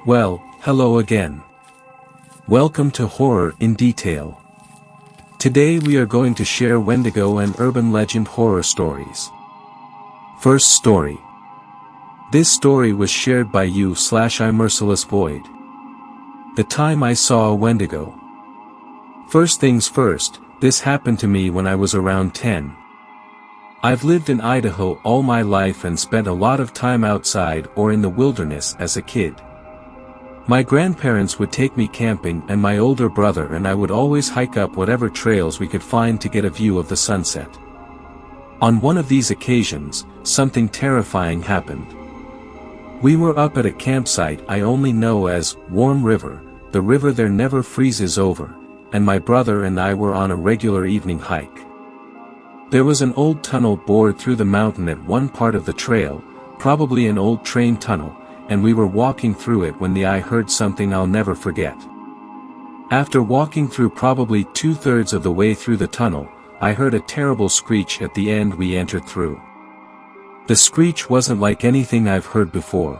Well, hello again. Welcome to Horror in Detail. Today we are going to share Wendigo and urban legend horror stories. First story. This story was shared by you/I Merciless Void. The time I saw a Wendigo. First things first, this happened to me when I was around 10. I've lived in Idaho all my life and spent a lot of time outside or in the wilderness as a kid. My grandparents would take me camping and my older brother and I would always hike up whatever trails we could find to get a view of the sunset. On one of these occasions, something terrifying happened. We were up at a campsite I only know as Warm River, the river there never freezes over, and my brother and I were on a regular evening hike. There was an old tunnel bored through the mountain at one part of the trail, probably an old train tunnel, and we were walking through it when I heard something I'll never forget. After walking through probably 2/3 of the way through the tunnel, I heard a terrible screech at the end we entered through. The screech wasn't like anything I've heard before.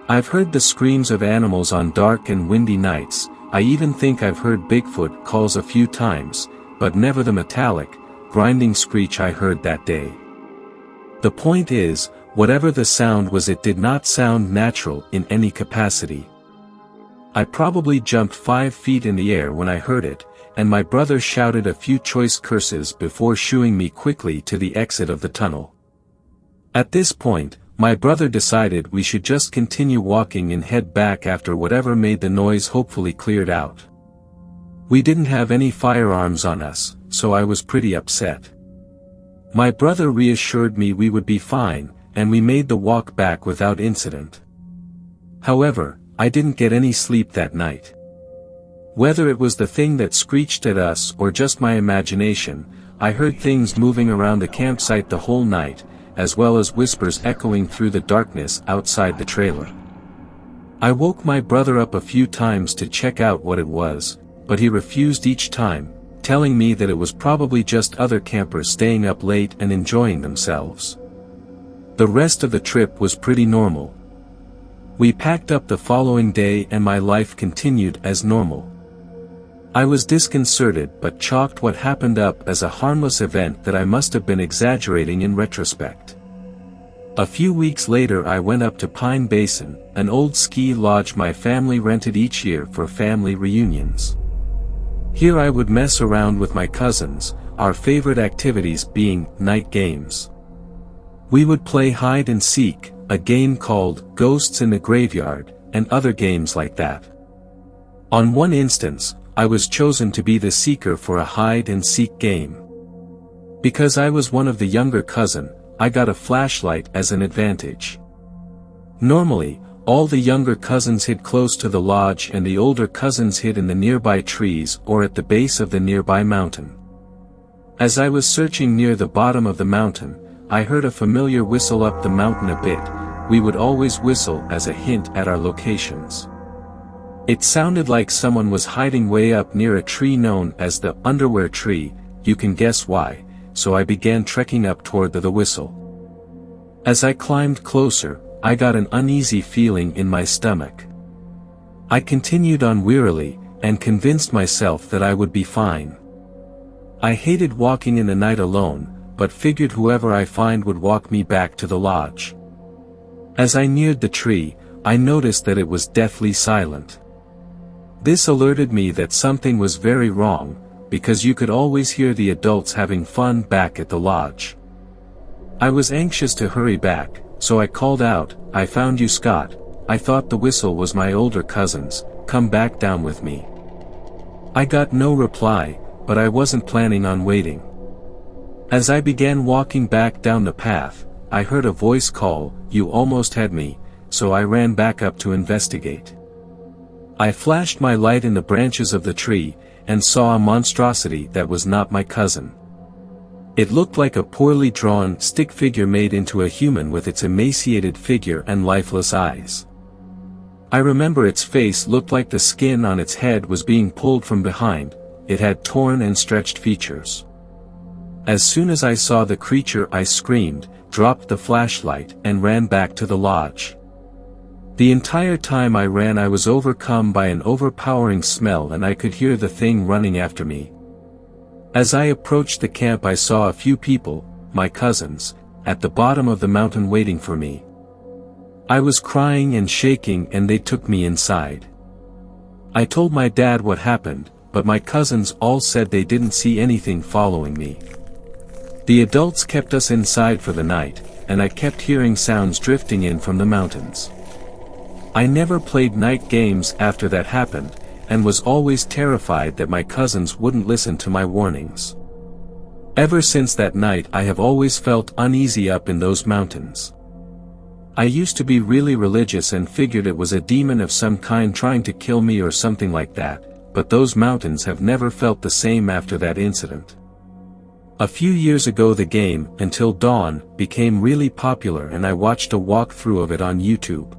I've heard the screams of animals on dark and windy nights, I even think I've heard Bigfoot calls a few times, but never the metallic, grinding screech I heard that day. The point is, whatever the sound was, it did not sound natural in any capacity. I probably jumped 5 feet in the air when I heard it, and my brother shouted a few choice curses before shooing me quickly to the exit of the tunnel. At this point, my brother decided we should just continue walking and head back after whatever made the noise hopefully cleared out. We didn't have any firearms on us, so I was pretty upset. My brother reassured me we would be fine, and we made the walk back without incident. However, I didn't get any sleep that night. Whether it was the thing that screeched at us or just my imagination, I heard things moving around the campsite the whole night, as well as whispers echoing through the darkness outside the trailer. I woke my brother up a few times to check out what it was, but he refused each time, telling me that it was probably just other campers staying up late and enjoying themselves. The rest of the trip was pretty normal. We packed up the following day and my life continued as normal. I was disconcerted but chalked what happened up as a harmless event that I must have been exaggerating in retrospect. A few weeks later I went up to Pine Basin, an old ski lodge my family rented each year for family reunions. Here I would mess around with my cousins, our favorite activities being night games. We would play hide and seek, a game called Ghosts in the Graveyard, and other games like that. On one instance, I was chosen to be the seeker for a hide and seek game. Because I was one of the younger cousin, I got a flashlight as an advantage. Normally, all the younger cousins hid close to the lodge and the older cousins hid in the nearby trees or at the base of the nearby mountain. As I was searching near the bottom of the mountain, I heard a familiar whistle up the mountain a bit. We would always whistle as a hint at our locations. It sounded like someone was hiding way up near a tree known as the underwear tree, you can guess why, so I began trekking up toward the whistle. As I climbed closer, I got an uneasy feeling in my stomach. I continued on wearily, and convinced myself that I would be fine. I hated walking in the night alone, but figured whoever I find would walk me back to the lodge. As I neared the tree, I noticed that it was deathly silent. This alerted me that something was very wrong, because you could always hear the adults having fun back at the lodge. I was anxious to hurry back, so I called out, "I found you, Scott." I thought the whistle was my older cousins, "Come back down with me." I got no reply, but I wasn't planning on waiting. As I began walking back down the path, I heard a voice call, "You almost had me," so I ran back up to investigate. I flashed my light in the branches of the tree, and saw a monstrosity that was not my cousin. It looked like a poorly drawn stick figure made into a human with its emaciated figure and lifeless eyes. I remember its face looked like the skin on its head was being pulled from behind, it had torn and stretched features. As soon as I saw the creature I screamed, dropped the flashlight and ran back to the lodge. The entire time I ran I was overcome by an overpowering smell and I could hear the thing running after me. As I approached the camp I saw a few people, my cousins, at the bottom of the mountain waiting for me. I was crying and shaking and they took me inside. I told my dad what happened, but my cousins all said they didn't see anything following me. The adults kept us inside for the night, and I kept hearing sounds drifting in from the mountains. I never played night games after that happened, and was always terrified that my cousins wouldn't listen to my warnings. Ever since that night I have always felt uneasy up in those mountains. I used to be really religious and figured it was a demon of some kind trying to kill me or something like that, but those mountains have never felt the same after that incident. A few years ago the game, Until Dawn, became really popular and I watched a walkthrough of it on YouTube.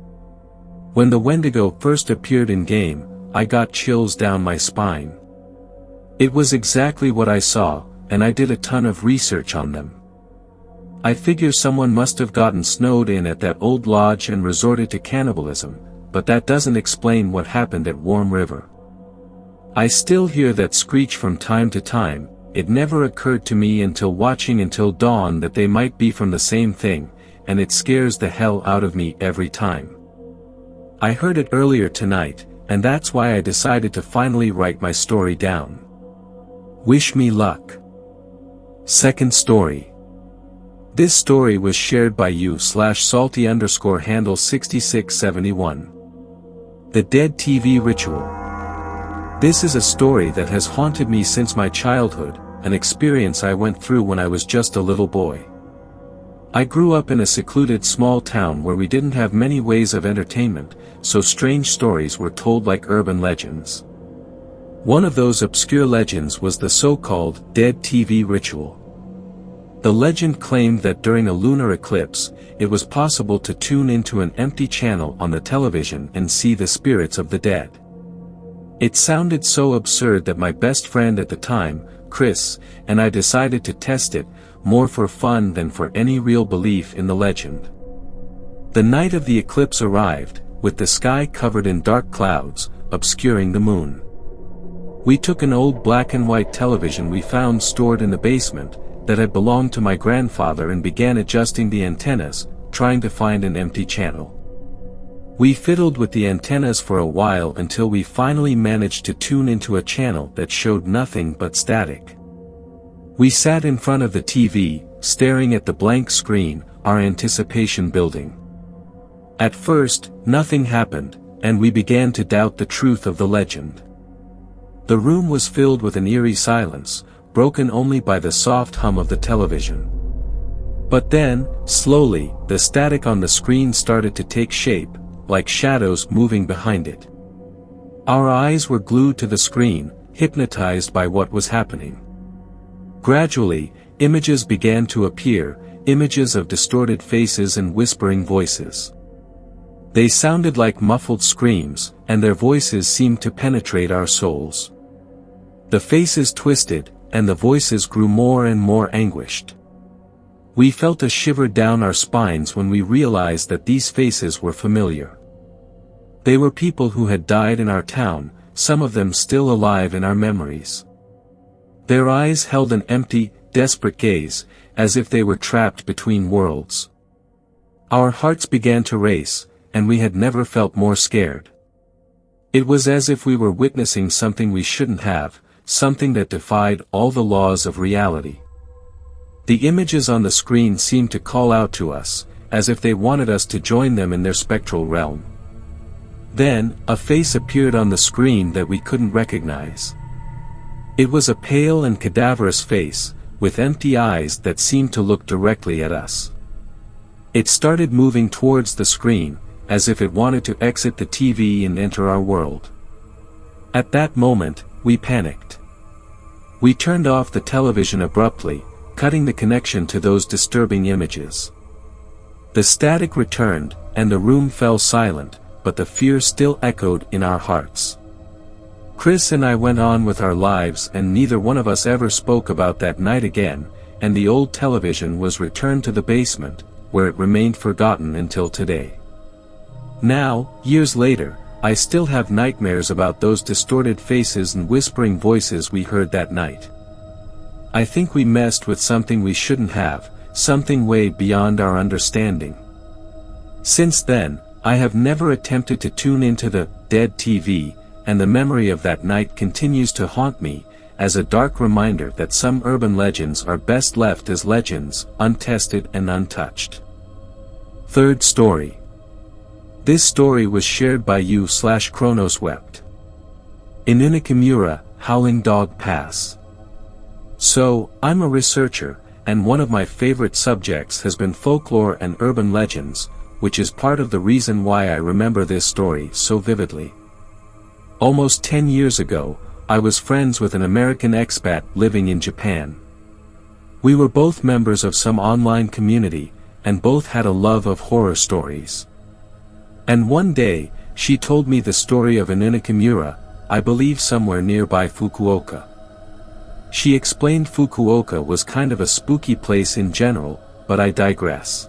When the Wendigo first appeared in game, I got chills down my spine. It was exactly what I saw, and I did a ton of research on them. I figure someone must have gotten snowed in at that old lodge and resorted to cannibalism, but that doesn't explain what happened at Warm River. I still hear that screech from time to time. It never occurred to me until watching Until Dawn that they might be from the same thing, and it scares the hell out of me every time. I heard it earlier tonight, and that's why I decided to finally write my story down. Wish me luck. Second story. This story was shared by you/salty_handle 6671. The Dead TV Ritual. This is a story that has haunted me since my childhood, an experience I went through when I was just a little boy. I grew up in a secluded small town where we didn't have many ways of entertainment, so strange stories were told like urban legends. One of those obscure legends was the so-called Dead TV Ritual. The legend claimed that during a lunar eclipse, it was possible to tune into an empty channel on the television and see the spirits of the dead. It sounded so absurd that my best friend at the time, Chris, and I decided to test it, more for fun than for any real belief in the legend. The night of the eclipse arrived, with the sky covered in dark clouds, obscuring the moon. We took an old black and white television we found stored in the basement, that had belonged to my grandfather and began adjusting the antennas, trying to find an empty channel. We fiddled with the antennas for a while until we finally managed to tune into a channel that showed nothing but static. We sat in front of the TV, staring at the blank screen, our anticipation building. At first, nothing happened, and we began to doubt the truth of the legend. The room was filled with an eerie silence, broken only by the soft hum of the television. But then, slowly, the static on the screen started to take shape, like shadows moving behind it. Our eyes were glued to the screen, hypnotized by what was happening. Gradually, images began to appear, images of distorted faces and whispering voices. They sounded like muffled screams, and their voices seemed to penetrate our souls. The faces twisted, and the voices grew more and more anguished. We felt a shiver down our spines when we realized that these faces were familiar. They were people who had died in our town, some of them still alive in our memories. Their eyes held an empty, desperate gaze, as if they were trapped between worlds. Our hearts began to race, and we had never felt more scared. It was as if we were witnessing something we shouldn't have, something that defied all the laws of reality. The images on the screen seemed to call out to us, as if they wanted us to join them in their spectral realm. Then, a face appeared on the screen that we couldn't recognize. It was a pale and cadaverous face, with empty eyes that seemed to look directly at us. It started moving towards the screen, as if it wanted to exit the TV and enter our world. At that moment, we panicked. We turned off the television abruptly, cutting the connection to those disturbing images. The static returned, and the room fell silent, but the fear still echoed in our hearts. Chris and I went on with our lives and neither one of us ever spoke about that night again, and the old television was returned to the basement, where it remained forgotten until today. Now, years later, I still have nightmares about those distorted faces and whispering voices we heard that night. I think we messed with something we shouldn't have, something way beyond our understanding. Since then, I have never attempted to tune into the dead TV, and the memory of that night continues to haunt me, as a dark reminder that some urban legends are best left as legends, untested and untouched. Third story. This story was shared by you/Chronoswept. In Inakamura, Howling Dog Pass. So, I'm a researcher, and one of my favorite subjects has been folklore and urban legends, which is part of the reason why I remember this story so vividly. Almost 10 years ago, I was friends with an American expat living in Japan. We were both members of some online community, and both had a love of horror stories. And one day, she told me the story of an Inakamura, I believe somewhere nearby Fukuoka. She explained Fukuoka was kind of a spooky place in general, but I digress.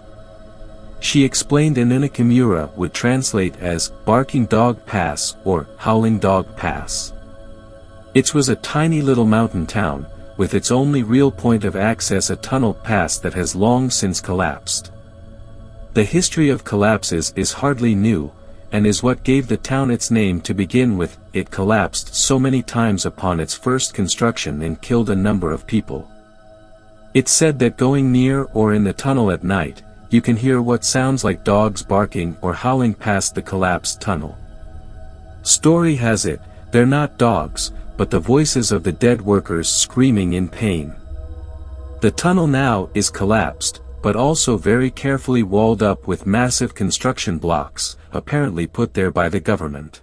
She explained an Inakamura would translate as Barking Dog Pass or Howling Dog Pass. It was a tiny little mountain town, with its only real point of access a tunnel pass that has long since collapsed. The history of collapses is hardly new, and is what gave the town its name to begin with. It collapsed so many times upon its first construction and killed a number of people. It's said that going near or in the tunnel at night, you can hear what sounds like dogs barking or howling past the collapsed tunnel. Story has it, they're not dogs, but the voices of the dead workers screaming in pain. The tunnel now is collapsed, but also very carefully walled up with massive construction blocks, apparently put there by the government.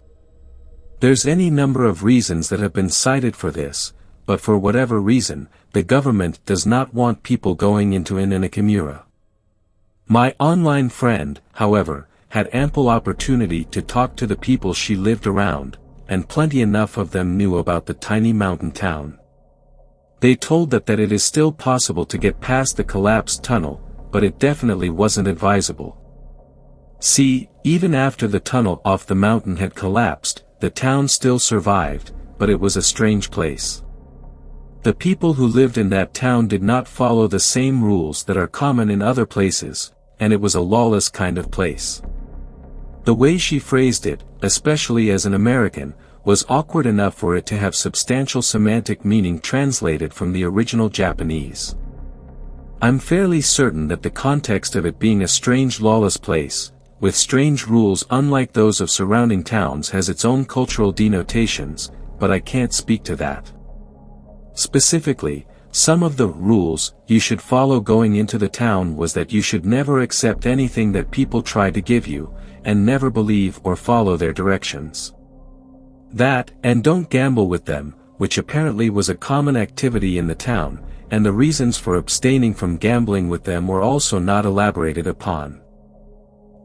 There's any number of reasons that have been cited for this, but for whatever reason, the government does not want people going into an Inakamura. My online friend, however, had ample opportunity to talk to the people she lived around, and plenty enough of them knew about the tiny mountain town. They told that it is still possible to get past the collapsed tunnel, but it definitely wasn't advisable. See, even after the tunnel off the mountain had collapsed, the town still survived, but it was a strange place. The people who lived in that town did not follow the same rules that are common in other places, and it was a lawless kind of place. The way she phrased it, especially as an American, was awkward enough for it to have substantial semantic meaning translated from the original Japanese. I'm fairly certain that the context of it being a strange lawless place, with strange rules unlike those of surrounding towns has its own cultural denotations, but I can't speak to that. Specifically, some of the rules you should follow going into the town was that you should never accept anything that people try to give you, and never believe or follow their directions. That, and don't gamble with them, which apparently was a common activity in the town, and the reasons for abstaining from gambling with them were also not elaborated upon.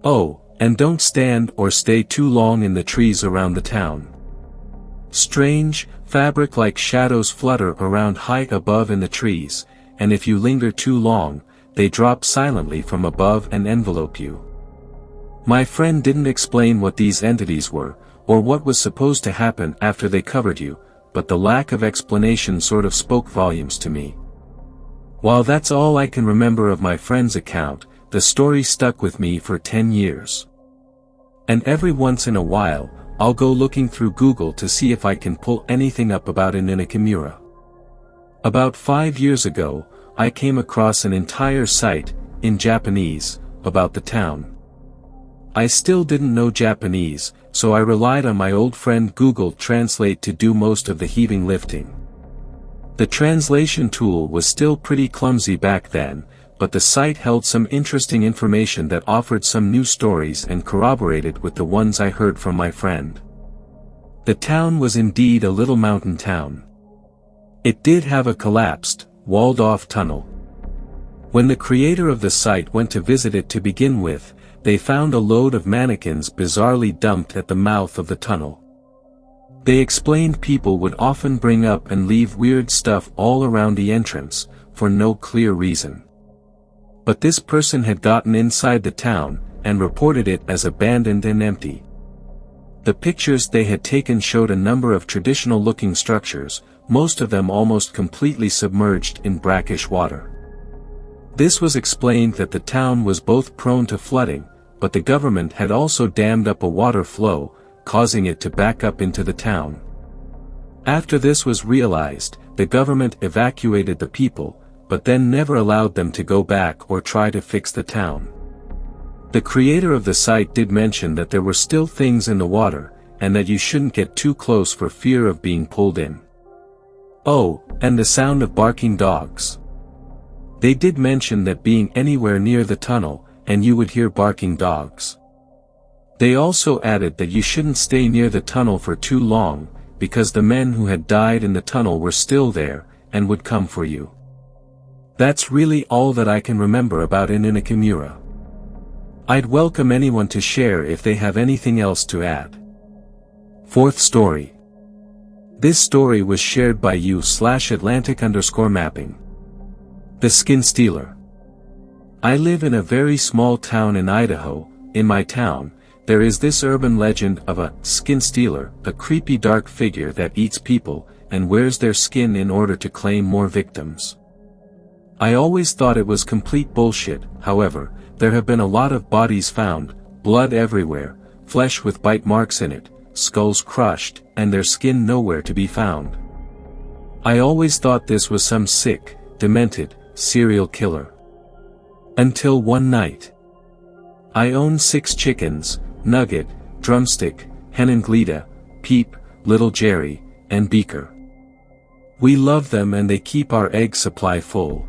Oh, and don't stand or stay too long in the trees around the town. Strange, fabric-like shadows flutter around high above in the trees, and if you linger too long, they drop silently from above and envelope you. My friend didn't explain what these entities were, or what was supposed to happen after they covered you, but the lack of explanation sort of spoke volumes to me. While that's all I can remember of my friend's account, the story stuck with me for 10 years. And every once in a while, I'll go looking through Google to see if I can pull anything up about an Inakamura. About 5 years ago, I came across an entire site, in Japanese, about the town. I still didn't know Japanese, so I relied on my old friend Google Translate to do most of the heaving lifting. The translation tool was still pretty clumsy back then, but the site held some interesting information that offered some new stories and corroborated with the ones I heard from my friend. The town was indeed a little mountain town. It did have a collapsed, walled-off tunnel. When the creator of the site went to visit it to begin with, they found a load of mannequins bizarrely dumped at the mouth of the tunnel. They explained people would often bring up and leave weird stuff all around the entrance, for no clear reason. But this person had gotten inside the town, and reported it as abandoned and empty. The pictures they had taken showed a number of traditional-looking structures, most of them almost completely submerged in brackish water. This was explained that the town was both prone to flooding, but the government had also dammed up a water flow, causing it to back up into the town. After this was realized, the government evacuated the people, but then never allowed them to go back or try to fix the town. The creator of the site did mention that there were still things in the water, and that you shouldn't get too close for fear of being pulled in. Oh, and the sound of barking dogs. They did mention that being anywhere near the tunnel, and you would hear barking dogs. They also added that you shouldn't stay near the tunnel for too long, because the men who had died in the tunnel were still there, and would come for you. That's really all that I can remember about Inakamura. I'd welcome anyone to share if they have anything else to add. Fourth story. This story was shared by you/Atlantic_mapping. The Skin Stealer. I live in a very small town in Idaho. In my town, there is this urban legend of a skin stealer, a creepy dark figure that eats people, and wears their skin in order to claim more victims. I always thought it was complete bullshit. However, there have been a lot of bodies found, blood everywhere, flesh with bite marks in it, skulls crushed, and their skin nowhere to be found. I always thought this was some sick, demented, serial killer. Until one night. I own 6 chickens, Nugget, Drumstick, Henanglita, Peep, Little Jerry, and Beaker. We love them and they keep our egg supply full.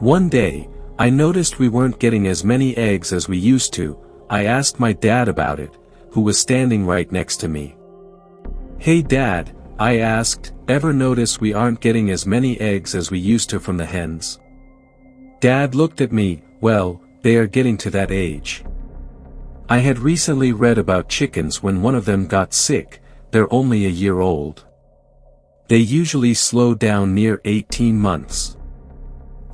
One day, I noticed we weren't getting as many eggs as we used to. I asked my dad about it, who was standing right next to me. "Hey Dad," I asked, "ever notice we aren't getting as many eggs as we used to from the hens?" Dad looked at me. "Well, they are getting to that age. I had recently read about chickens when one of them got sick. They're only a year old. They usually slow down near 18 months.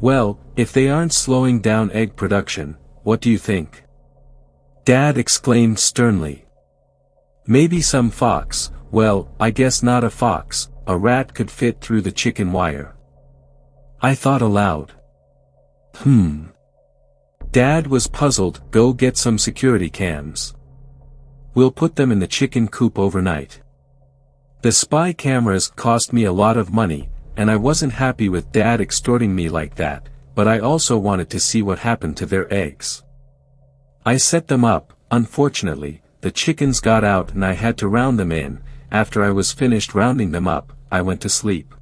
Well, if they aren't slowing down egg production, what do you think?" Dad exclaimed sternly. "Maybe some fox." "Well, I guess not a fox. A rat could fit through the chicken wire." I thought aloud. Dad was puzzled. "Go get some security cams. We'll put them in the chicken coop overnight." The spy cameras cost me a lot of money, and I wasn't happy with Dad extorting me like that, but I also wanted to see what happened to their eggs. I set them up. Unfortunately, the chickens got out and I had to round them in. After I was finished rounding them up, I went to sleep.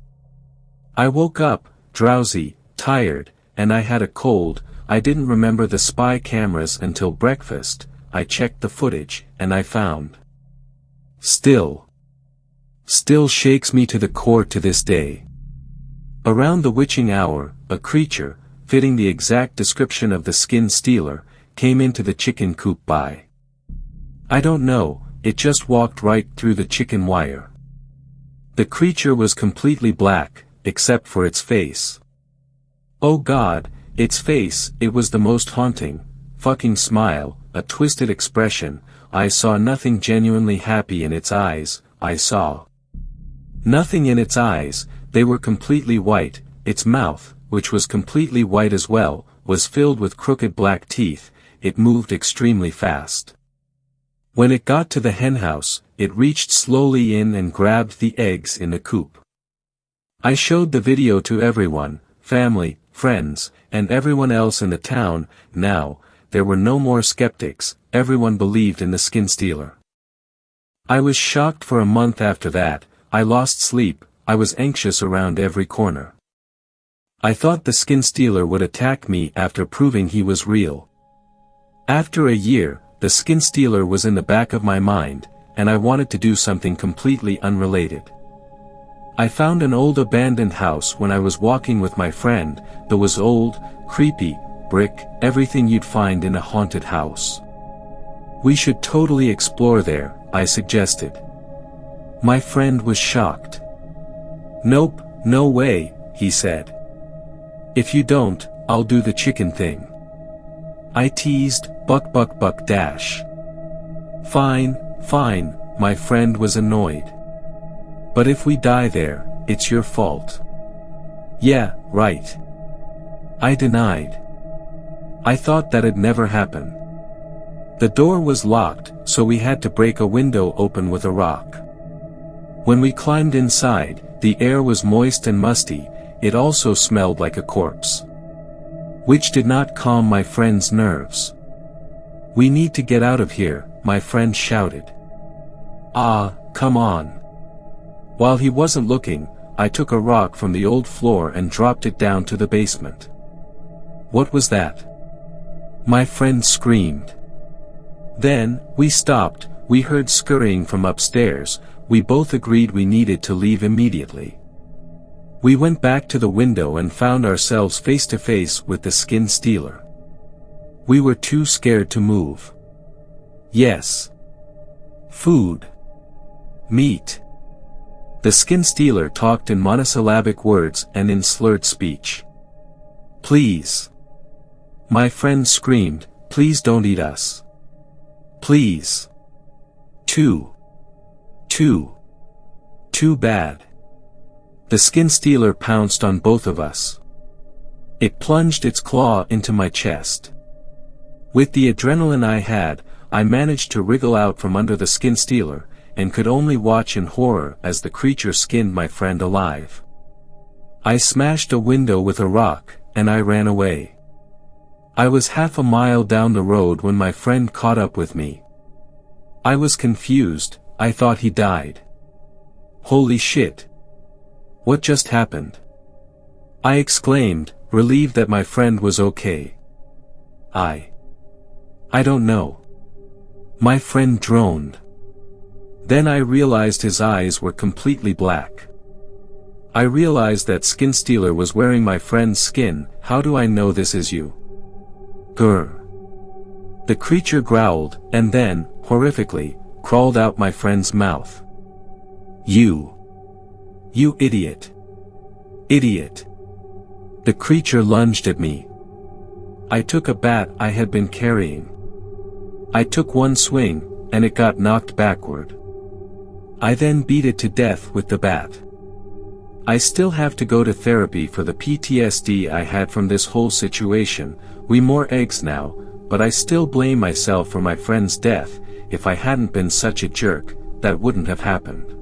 I woke up, drowsy, tired, and I had a cold. I didn't remember the spy cameras until breakfast. I checked the footage, and I found. Still shakes me to the core to this day. Around the witching hour, a creature, fitting the exact description of the skin stealer, came into the chicken coop by. I don't know, it just walked right through the chicken wire. The creature was completely black, except for its face. Oh God, its face, it was the most haunting, fucking smile, a twisted expression. I saw nothing genuinely happy in its eyes. I saw nothing in its eyes. They were completely white. Its mouth, which was completely white as well, was filled with crooked black teeth. It moved extremely fast. When it got to the henhouse, it reached slowly in and grabbed the eggs in the coop. I showed the video to everyone, family, friends, and everyone else in the town. Now, there were no more skeptics. Everyone believed in the skin stealer. I was shocked for a month after that. I lost sleep. I was anxious around every corner. I thought the skin stealer would attack me after proving he was real. After a year, the skin stealer was in the back of my mind, and I wanted to do something completely unrelated. I found an old abandoned house when I was walking with my friend. There was old, creepy, brick, everything you'd find in a haunted house. We should totally explore there, I suggested. My friend was shocked. Nope, no way, he said. If you don't, I'll do the chicken thing. I teased, buck buck buck dash. Fine, fine, my friend was annoyed. But if we die there, it's your fault. Yeah, right. I denied. I thought that'd never happen. The door was locked, so we had to break a window open with a rock. When we climbed inside, the air was moist and musty, it also smelled like a corpse. Which did not calm my friend's nerves. We need to get out of here, my friend shouted. Ah, come on. While he wasn't looking, I took a rock from the old floor and dropped it down to the basement. What was that? My friend screamed. Then, we stopped, we heard scurrying from upstairs, we both agreed we needed to leave immediately. We went back to the window and found ourselves face to face with the skin stealer. We were too scared to move. Yes. Food. Meat. The skin stealer talked in monosyllabic words and in slurred speech. Please. My friend screamed, please don't eat us. Please. Too bad. The skin stealer pounced on both of us. It plunged its claw into my chest. With the adrenaline I had, I managed to wriggle out from under the skin stealer, and could only watch in horror as the creature skinned my friend alive. I smashed a window with a rock, and I ran away. I was half a mile down the road when my friend caught up with me. I was confused, I thought he died. Holy shit. What just happened? I exclaimed, relieved that my friend was okay. I don't know. My friend droned. Then I realized his eyes were completely black. I realized that skin stealer was wearing my friend's skin. How do I know this is you? Grr. The creature growled, and then, horrifically, crawled out my friend's mouth. You idiot. Idiot. The creature lunged at me. I took a bat I had been carrying. I took one swing, and it got knocked backward. I then beat it to death with the bat. I still have to go to therapy for the PTSD I had from this whole situation. We more eggs now, but I still blame myself for my friend's death. If I hadn't been such a jerk, that wouldn't have happened.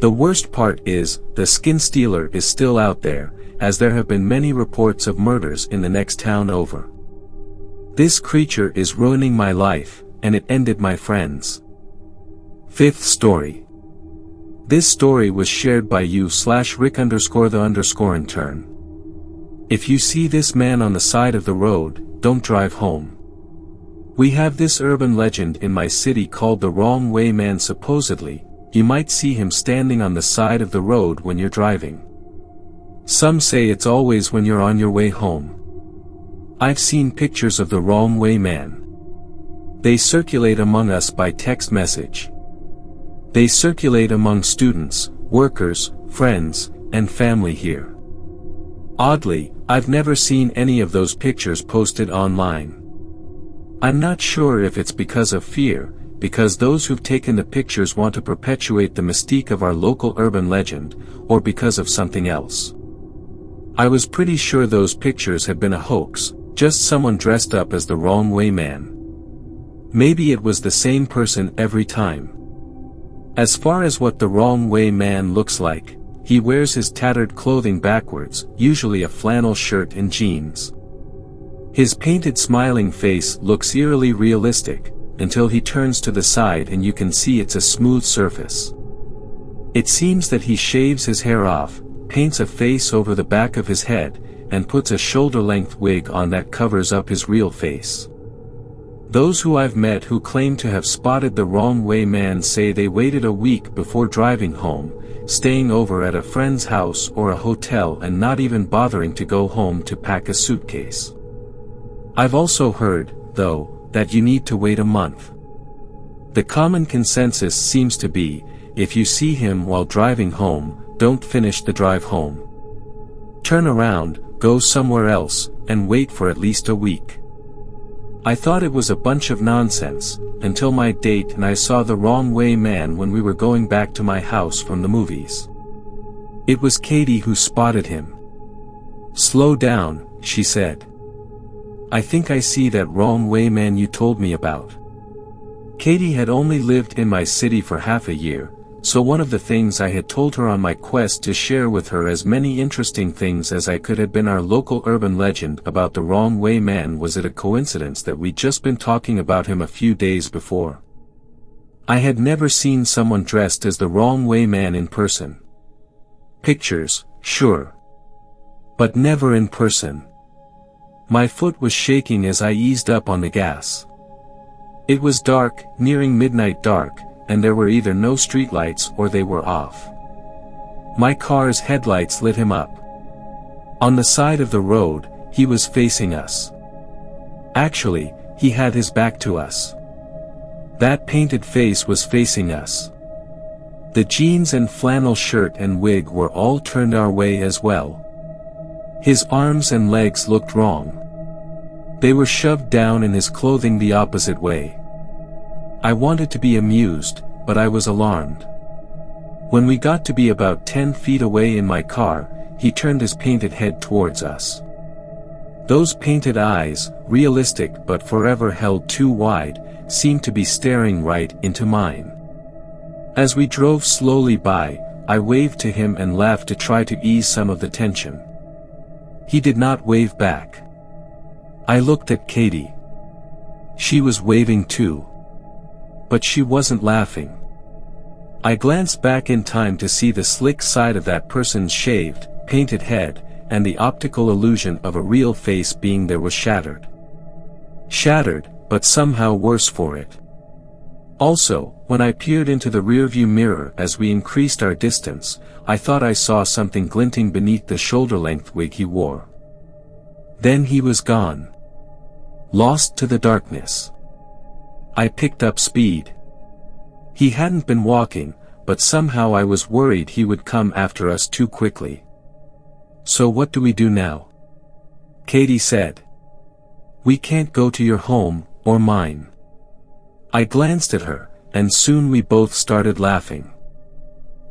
The worst part is, the skin stealer is still out there, as there have been many reports of murders in the next town over. This creature is ruining my life, and it ended my friend's. Fifth story. This story was shared by you/Rick_the_intern. If you see this man on the side of the road, don't drive home. We have this urban legend in my city called the Wrong Way Man. Supposedly, you might see him standing on the side of the road when you're driving. Some say it's always when you're on your way home. I've seen pictures of the Wrong Way Man. They circulate among us by text message. They circulate among students, workers, friends, and family here. Oddly, I've never seen any of those pictures posted online. I'm not sure if it's because of fear, because those who've taken the pictures want to perpetuate the mystique of our local urban legend, or because of something else. I was pretty sure those pictures had been a hoax, just someone dressed up as the Wrong Way Man. Maybe it was the same person every time. As far as what the Wrong Way Man looks like, he wears his tattered clothing backwards, usually a flannel shirt and jeans. His painted smiling face looks eerily realistic, until he turns to the side and you can see it's a smooth surface. It seems that he shaves his hair off, paints a face over the back of his head, and puts a shoulder-length wig on that covers up his real face. Those who I've met who claim to have spotted the Wrong Way Man say they waited a week before driving home, staying over at a friend's house or a hotel and not even bothering to go home to pack a suitcase. I've also heard, though, that you need to wait a month. The common consensus seems to be, if you see him while driving home, don't finish the drive home. Turn around, go somewhere else, and wait for at least a week. I thought it was a bunch of nonsense, until my date and I saw the wrong way man when we were going back to my house from the movies. It was Katie who spotted him. "Slow down," she said. "I think I see that wrong way man you told me about." Katie had only lived in my city for half a year, so one of the things I had told her on my quest to share with her as many interesting things as I could had been our local urban legend about the wrong way man. Was it a coincidence that we'd just been talking about him a few days before? I had never seen someone dressed as the wrong way man in person. Pictures, sure. But never in person. My foot was shaking as I eased up on the gas. It was dark, nearing midnight dark, and there were either no streetlights or they were off. My car's headlights lit him up. On the side of the road, he was facing us. Actually, he had his back to us. That painted face was facing us. The jeans and flannel shirt and wig were all turned our way as well. His arms and legs looked wrong. They were shoved down in his clothing the opposite way. I wanted to be amused, but I was alarmed. When we got to be about 10 feet away in my car, he turned his painted head towards us. Those painted eyes, realistic but forever held too wide, seemed to be staring right into mine. As we drove slowly by, I waved to him and laughed to try to ease some of the tension. He did not wave back. I looked at Katie. She was waving too. But she wasn't laughing. I glanced back in time to see the slick side of that person's shaved, painted head, and the optical illusion of a real face being there was shattered. Shattered, but somehow worse for it. Also, when I peered into the rearview mirror as we increased our distance, I thought I saw something glinting beneath the shoulder-length wig he wore. Then he was gone. Lost to the darkness. I picked up speed. He hadn't been walking, but somehow I was worried he would come after us too quickly. "So what do we do now?" Katie said. "We can't go to your home, or mine." I glanced at her, and soon we both started laughing.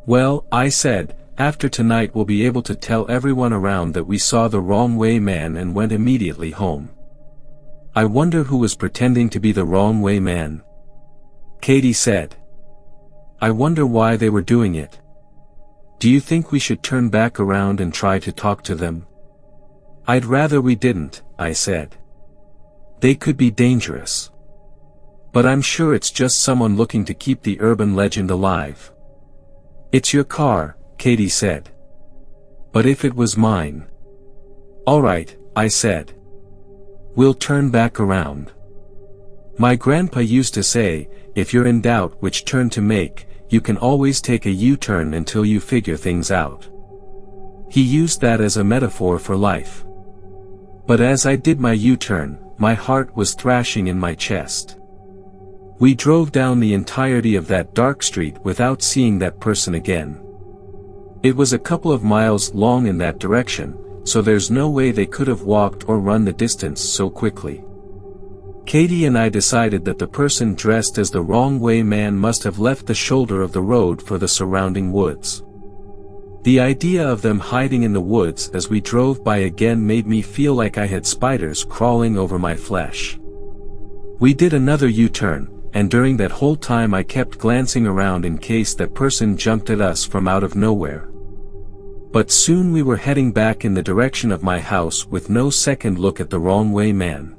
"Well," I said, "after tonight we'll be able to tell everyone around that we saw the wrong way man and went immediately home. I wonder who was pretending to be the wrong way man." Katie said. "I wonder why they were doing it. Do you think we should turn back around and try to talk to them?" "I'd rather we didn't," I said. "They could be dangerous. But I'm sure it's just someone looking to keep the urban legend alive." "It's your car," Katie said. "But if it was mine?" "All right," I said. "We'll turn back around. My grandpa used to say, if you're in doubt which turn to make, you can always take a U-turn until you figure things out." He used that as a metaphor for life. But as I did my U-turn, my heart was thrashing in my chest. We drove down the entirety of that dark street without seeing that person again. It was a couple of miles long in that direction, so there's no way they could have walked or run the distance so quickly. Katie and I decided that the person dressed as the wrong way man must have left the shoulder of the road for the surrounding woods. The idea of them hiding in the woods as we drove by again made me feel like I had spiders crawling over my flesh. We did another U-turn, and during that whole time I kept glancing around in case that person jumped at us from out of nowhere. But soon we were heading back in the direction of my house with no second look at the wrong way man.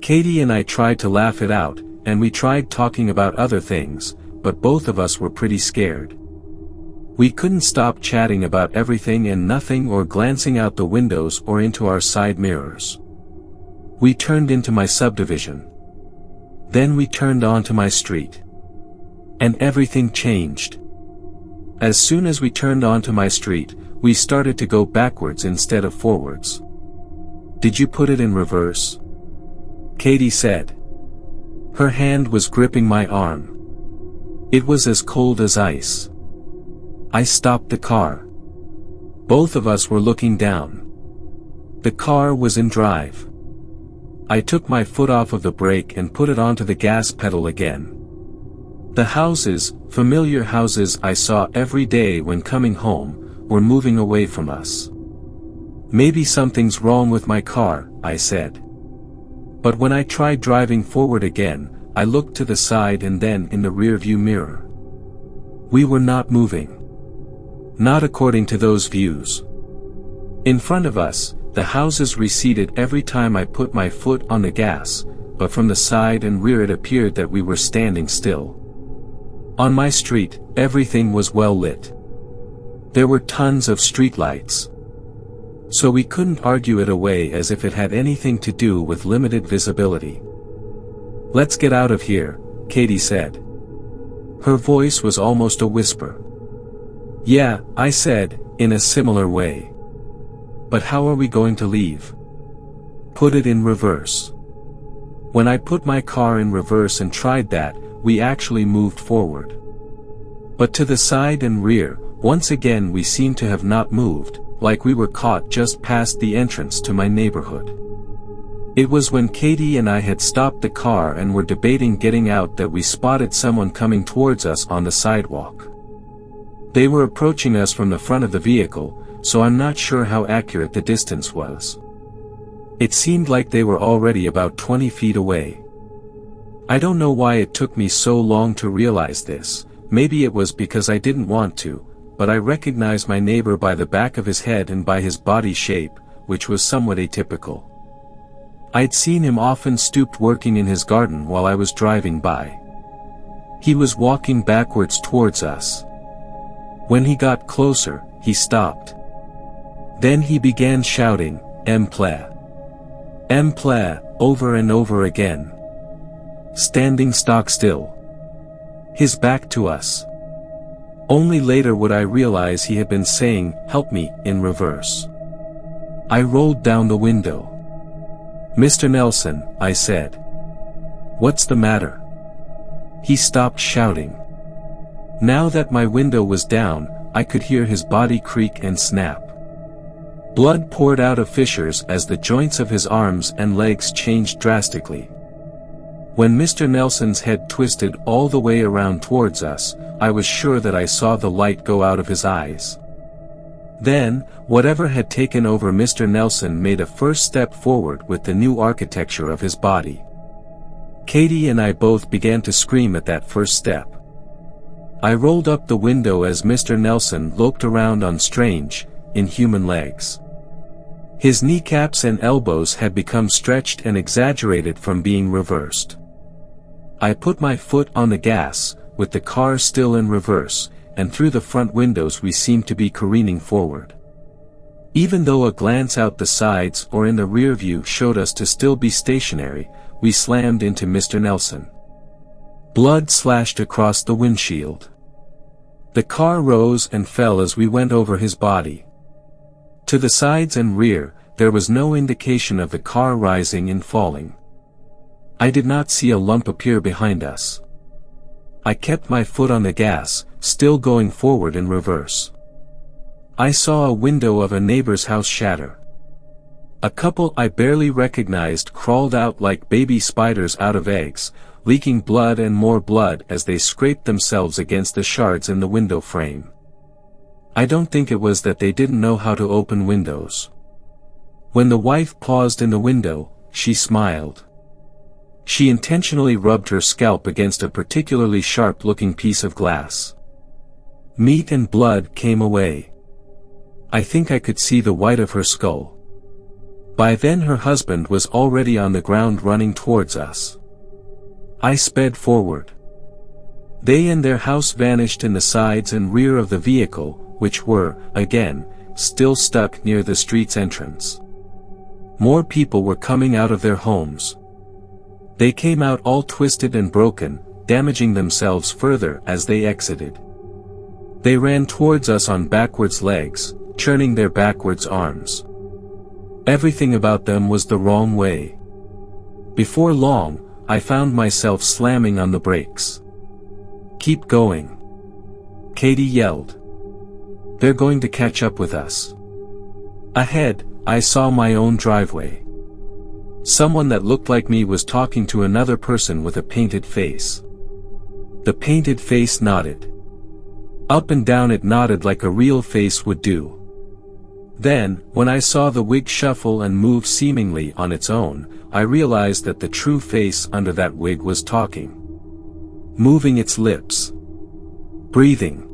Katie and I tried to laugh it out, and we tried talking about other things, but both of us were pretty scared. We couldn't stop chatting about everything and nothing or glancing out the windows or into our side mirrors. We turned into my subdivision. Then we turned onto my street. And everything changed. As soon as we turned onto my street, we started to go backwards instead of forwards. "Did you put it in reverse?" Katie said. Her hand was gripping my arm. It was as cold as ice. I stopped the car. Both of us were looking down. The car was in drive. I took my foot off of the brake and put it onto the gas pedal again. The houses, familiar houses I saw every day when coming home, were moving away from us. Maybe something's wrong with my car, I said. But when I tried driving forward again, I looked to the side and then in the rearview mirror. We were not moving. Not according to those views. In front of us, the houses receded every time I put my foot on the gas, but from the side and rear it appeared that we were standing still. On my street, everything was well lit. There were tons of streetlights. So we couldn't argue it away as if it had anything to do with limited visibility. "Let's get out of here," Katie said. Her voice was almost a whisper. "Yeah," I said, in a similar way. "But how are we going to leave?" "Put it in reverse." When I put my car in reverse and tried that, we actually moved forward. But to the side and rear, once again we seemed to have not moved, like we were caught just past the entrance to my neighborhood. It was when Katie and I had stopped the car and were debating getting out that we spotted someone coming towards us on the sidewalk. They were approaching us from the front of the vehicle, so I'm not sure how accurate the distance was. It seemed like they were already about 20 feet away. I don't know why it took me so long to realize this, maybe it was because I didn't want to, but I recognized my neighbor by the back of his head and by his body shape, which was somewhat atypical. I'd seen him often stooped working in his garden while I was driving by. He was walking backwards towards us. When he got closer, he stopped. Then he began shouting, "Emplea! Emplea," over and over again. Standing stock still. His back to us. Only later would I realize he had been saying, "Help me," in reverse. I rolled down the window. "Mr. Nelson," I said. "What's the matter?" He stopped shouting. Now that my window was down, I could hear his body creak and snap. Blood poured out of fissures as the joints of his arms and legs changed drastically. When Mr. Nelson's head twisted all the way around towards us, I was sure that I saw the light go out of his eyes. Then, whatever had taken over Mr. Nelson made a first step forward with the new architecture of his body. Katie and I both began to scream at that first step. I rolled up the window as Mr. Nelson loped around on strange, inhuman legs. His kneecaps and elbows had become stretched and exaggerated from being reversed. I put my foot on the gas, with the car still in reverse, and through the front windows we seemed to be careening forward. Even though a glance out the sides or in the rear view showed us to still be stationary, we slammed into Mr. Nelson. Blood slashed across the windshield. The car rose and fell as we went over his body. To the sides and rear, there was no indication of the car rising and falling. I did not see a lump appear behind us. I kept my foot on the gas, still going forward in reverse. I saw a window of a neighbor's house shatter. A couple I barely recognized crawled out like baby spiders out of eggs, leaking blood and more blood as they scraped themselves against the shards in the window frame. I don't think it was that they didn't know how to open windows. When the wife paused in the window, she smiled. She intentionally rubbed her scalp against a particularly sharp-looking piece of glass. Meat and blood came away. I think I could see the white of her skull. By then her husband was already on the ground running towards us. I sped forward. They and their house vanished in the sides and rear of the vehicle, which were, again, still stuck near the street's entrance. More people were coming out of their homes. They came out all twisted and broken, damaging themselves further as they exited. They ran towards us on backwards legs, churning their backwards arms. Everything about them was the wrong way. Before long, I found myself slamming on the brakes. "Keep going," Katie yelled. "They're going to catch up with us." Ahead, I saw my own driveway. Someone that looked like me was talking to another person with a painted face. The painted face nodded. Up and down it nodded like a real face would do. Then, when I saw the wig shuffle and move seemingly on its own, I realized that the true face under that wig was talking. Moving its lips. Breathing.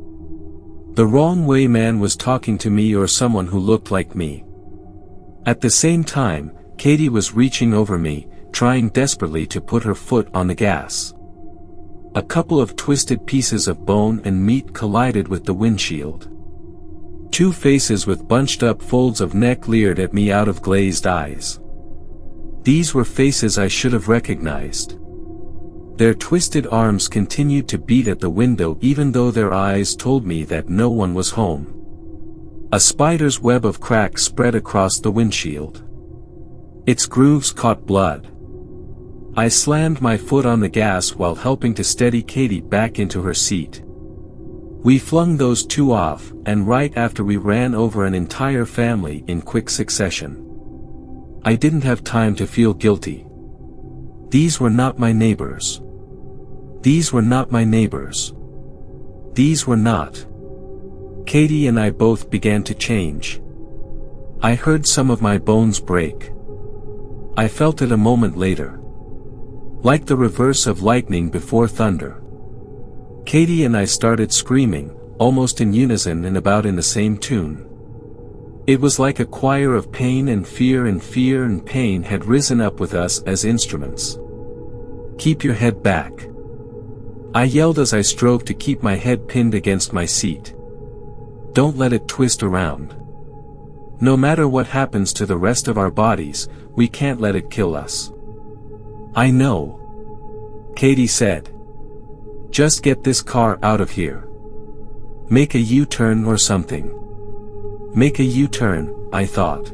The wrong way man was talking to me or someone who looked like me. At the same time, Katie was reaching over me, trying desperately to put her foot on the gas. A couple of twisted pieces of bone and meat collided with the windshield. Two faces with bunched up folds of neck leered at me out of glazed eyes. These were faces I should have recognized. Their twisted arms continued to beat at the window even though their eyes told me that no one was home. A spider's web of cracks spread across the windshield. Its grooves caught blood. I slammed my foot on the gas while helping to steady Katie back into her seat. We flung those two off, and right after we ran over an entire family in quick succession. I didn't have time to feel guilty. These were not my neighbors. These were not my neighbors. These were not. Katie and I both began to change. I heard some of my bones break. I felt it a moment later. Like the reverse of lightning before thunder. Katie and I started screaming, almost in unison and about in the same tune. It was like a choir of pain and fear and pain had risen up with us as instruments. Keep your head back. I yelled as I strove to keep my head pinned against my seat. Don't let it twist around. No matter what happens to the rest of our bodies, we can't let it kill us. I know. Katie said. Just get this car out of here. Make a U-turn or something. Make a U-turn, I thought.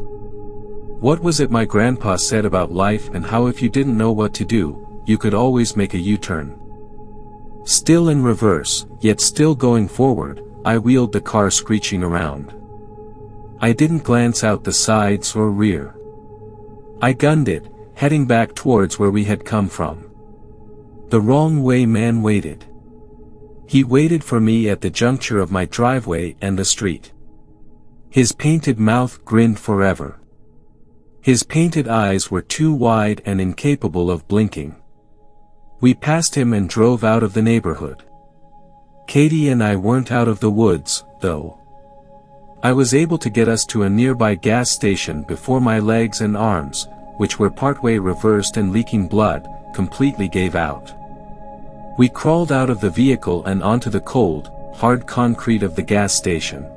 What was it my grandpa said about life and how if you didn't know what to do, you could always make a U-turn? Still in reverse, yet still going forward, I wheeled the car screeching around. I didn't glance out the sides or rear. I gunned it, heading back towards where we had come from. The wrong way man waited. He waited for me at the juncture of my driveway and the street. His painted mouth grinned forever. His painted eyes were too wide and incapable of blinking. We passed him and drove out of the neighborhood. Katie and I weren't out of the woods, though. I was able to get us to a nearby gas station before my legs and arms, which were partway reversed and leaking blood, completely gave out. We crawled out of the vehicle and onto the cold, hard concrete of the gas station.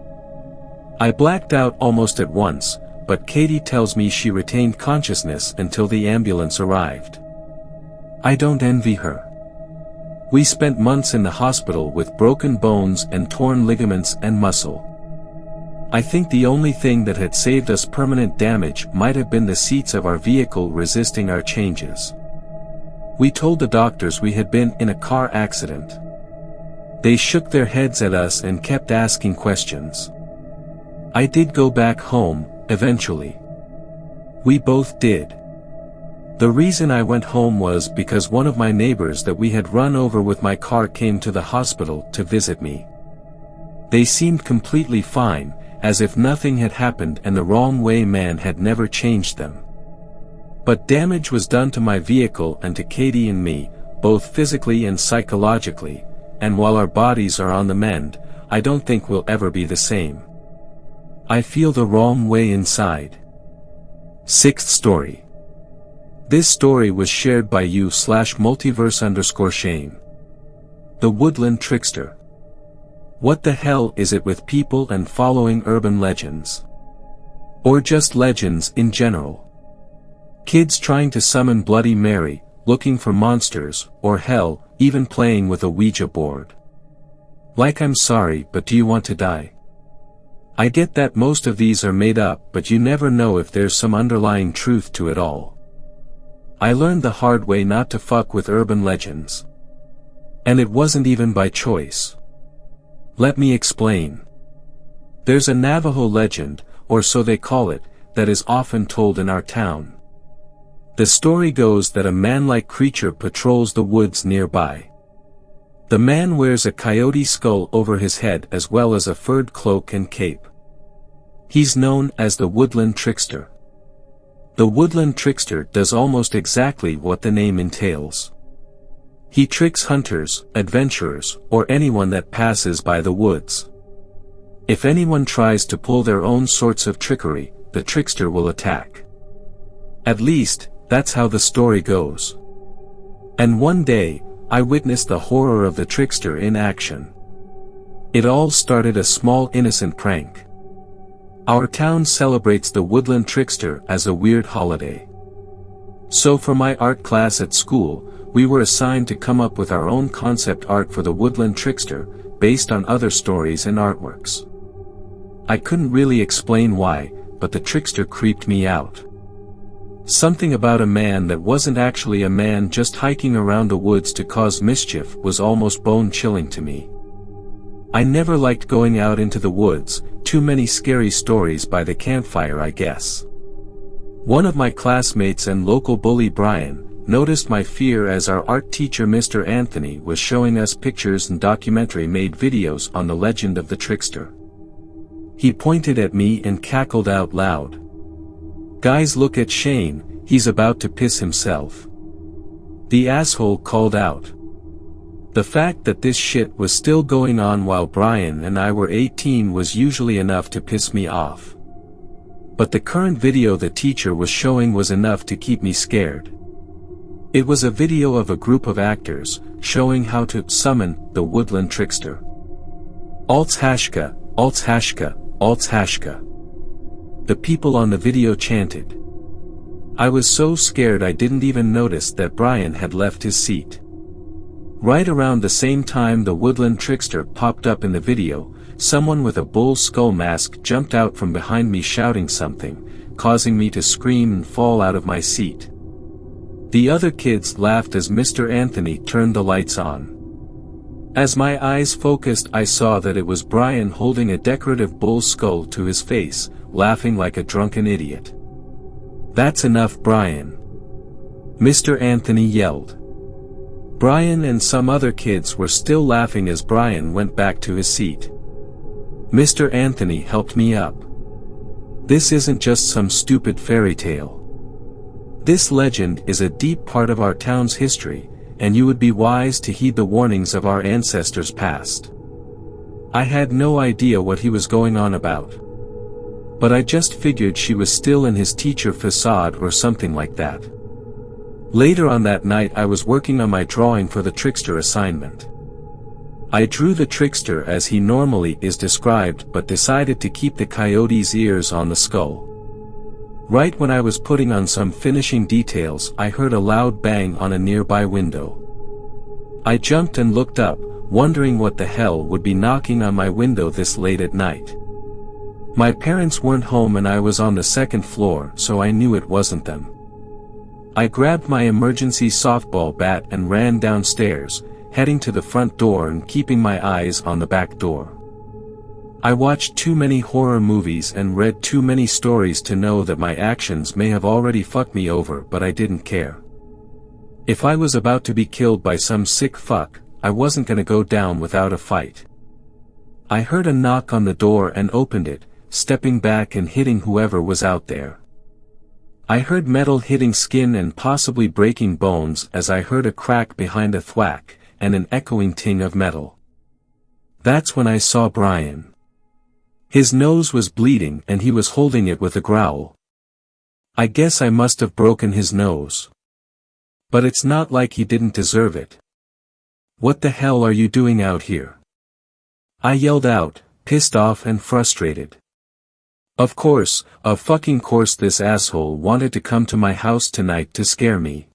I blacked out almost at once, but Katie tells me she retained consciousness until the ambulance arrived. I don't envy her. We spent months in the hospital with broken bones and torn ligaments and muscle. I think the only thing that had saved us permanent damage might have been the seats of our vehicle resisting our changes. We told the doctors we had been in a car accident. They shook their heads at us and kept asking questions. I did go back home, eventually. We both did. The reason I went home was because one of my neighbors that we had run over with my car came to the hospital to visit me. They seemed completely fine, as if nothing had happened and the wrong way man had never changed them. But damage was done to my vehicle and to Katie and me, both physically and psychologically, and while our bodies are on the mend, I don't think we'll ever be the same. I feel the wrong way inside. Sixth story. This story was shared by you/multiverse_Shane. The Woodland Trickster. What the hell is it with people and following urban legends? Or just legends in general? Kids trying to summon Bloody Mary, looking for monsters, or hell, even playing with a Ouija board. Like I'm sorry, but do you want to die? I get that most of these are made up, but you never know if there's some underlying truth to it all. I learned the hard way not to fuck with urban legends. And it wasn't even by choice. Let me explain. There's a Navajo legend, or so they call it, that is often told in our town. The story goes that a man-like creature patrols the woods nearby. The man wears a coyote skull over his head as well as a furred cloak and cape. He's known as the woodland trickster. The woodland trickster does almost exactly what the name entails. He tricks hunters, adventurers, or anyone that passes by the woods. If anyone tries to pull their own sorts of trickery, the trickster will attack. At least, that's how the story goes. And one day, I witnessed the horror of the trickster in action. It all started a small innocent prank. Our town celebrates the woodland trickster as a weird holiday. So for my art class at school, we were assigned to come up with our own concept art for the woodland trickster, based on other stories and artworks. I couldn't really explain why, but the trickster creeped me out. Something about a man that wasn't actually a man just hiking around the woods to cause mischief was almost bone-chilling to me. I never liked going out into the woods, too many scary stories by the campfire I guess. One of my classmates and local bully Brian, noticed my fear as our art teacher Mr. Anthony was showing us pictures and documentary-made videos on the legend of the trickster. He pointed at me and cackled out loud. "Guys, look at Shane, he's about to piss himself." The asshole called out. The fact that this shit was still going on while Brian and I were 18 was usually enough to piss me off. But the current video the teacher was showing was enough to keep me scared. It was a video of a group of actors, showing how to summon the woodland trickster. Alts hashka, alts hashka, alts hashka. The people on the video chanted. I was so scared I didn't even notice that Brian had left his seat. Right around the same time the woodland trickster popped up in the video, someone with a bull skull mask jumped out from behind me shouting something, causing me to scream and fall out of my seat. The other kids laughed as Mr. Anthony turned the lights on. As my eyes focused I saw that it was Brian holding a decorative bull skull to his face, laughing like a drunken idiot. "That's enough, Brian," Mr. Anthony yelled. Brian and some other kids were still laughing as Brian went back to his seat. Mr. Anthony helped me up. This isn't just some stupid fairy tale. This legend is a deep part of our town's history, and you would be wise to heed the warnings of our ancestors past. I had no idea what he was going on about. But I just figured she was still in his teacher facade or something like that. Later on that night I was working on my drawing for the trickster assignment. I drew the trickster as he normally is described but decided to keep the coyote's ears on the skull. Right when I was putting on some finishing details I heard a loud bang on a nearby window. I jumped and looked up, wondering what the hell would be knocking on my window this late at night. My parents weren't home and I was on the second floor, so I knew it wasn't them. I grabbed my emergency softball bat and ran downstairs, heading to the front door and keeping my eyes on the back door. I watched too many horror movies and read too many stories to know that my actions may have already fucked me over, but I didn't care. If I was about to be killed by some sick fuck, I wasn't gonna go down without a fight. I heard a knock on the door and opened it, stepping back and hitting whoever was out there. I heard metal hitting skin and possibly breaking bones as I heard a crack behind a thwack, and an echoing ting of metal. That's when I saw Brian. His nose was bleeding and he was holding it with a growl. I guess I must have broken his nose. But it's not like he didn't deserve it. "What the hell are you doing out here?" I yelled out, pissed off and frustrated. Of course this asshole wanted to come to my house tonight to scare me.